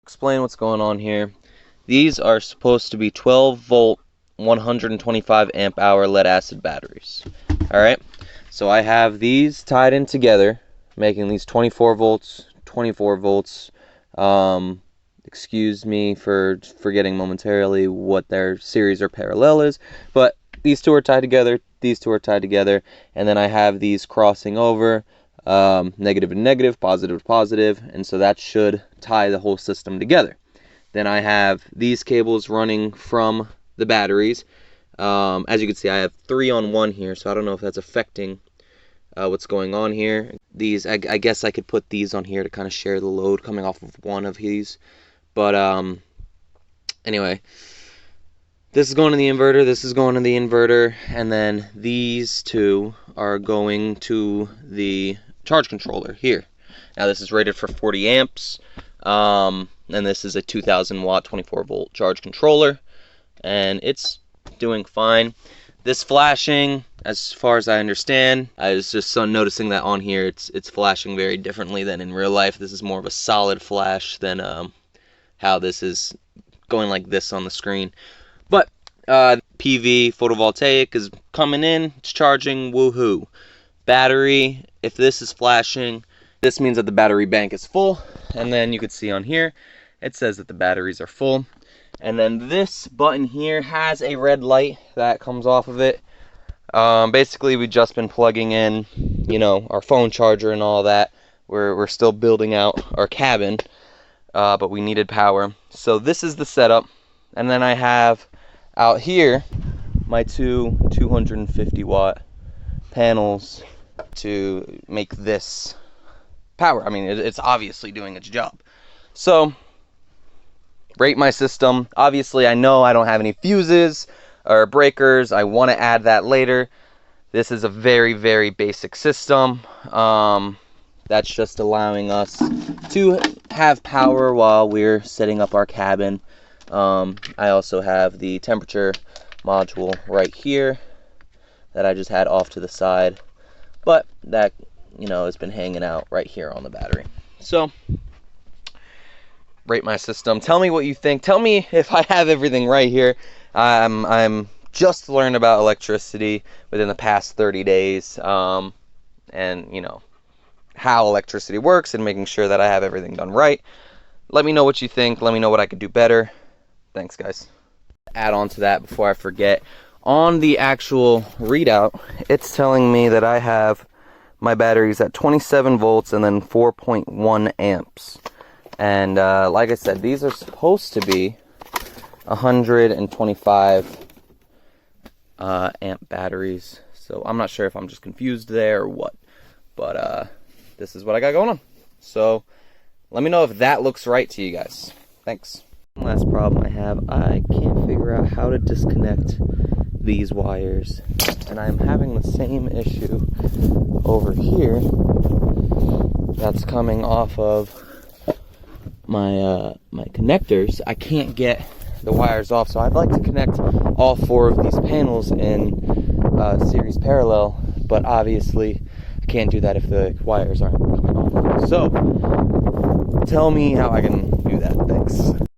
Explain what's going on here. These are supposed to be 12 volt 125 amp hour lead acid batteries. Alright, so I have these tied in together, making these 24 volts, 24 volts. Excuse me for forgetting momentarily what their series or parallel is, but these two are tied together, these two are tied together, and then I have these crossing over, negative and negative, positive to positive, and so that should tie the whole system together. Then I have these cables running from the batteries. As you can see, I have 3 on 1 here, so I don't know if that's affecting what's going on here. These, I guess I could put these on here to kind of share the load coming off of one of these. But anyway, this is going to the inverter, this is going to the inverter, and then these two are going to the charge controller here. Now this is rated for 40 amps, and this is a 2000 watt 24 volt charge controller, and it's doing fine. This flashing, as far as I understand, I was just noticing that on here it's flashing very differently than in real life. This is more of a solid flash than how this is going like this on the screen. But PV photovoltaic is coming in, it's charging, woohoo. Battery, if this is flashing, this means that the battery bank is full, and then you can see on here it says that the batteries are full. And then this button here has a red light that comes off of it. Basically, we've just been plugging in, you know, our phone charger and all that. We're still building out our cabin, but we needed power. So this is the setup. And then I have out here my two 250 watt panels to make this power. I mean, it's obviously doing its job. So rate my system. Obviously, I know I don't have any fuses or breakers. I want to add that later. This is a very, very basic system. That's just allowing us to have power while we're setting up our cabin. I also have the temperature module right here that I just had off to the side, but that, you know, has been hanging out right here on the battery. So rate my system. Tell me what you think. Tell me if I have everything right here. I'm just learned about electricity within the past 30 days, and you know how electricity works and making sure that I have everything done right. Let me know what you think. Let me know what I could do better. Thanks, guys. Add on to that before I forget. On the actual readout, it's telling me that I have my batteries at 27 volts and then 4.1 amps. And like I said, these are supposed to be 125 amp batteries. So I'm not sure if I'm just confused there or what. But this is what I got going on. So let me know if that looks right to you guys. Thanks. Last problem I have, I can't figure out how to disconnect these wires. And I'm having the same issue over here that's coming off of my connectors. I can't get the wires off, so I'd like to connect all 4 of these panels in series parallel, but obviously I can't do that if the wires aren't coming off. So tell me how I can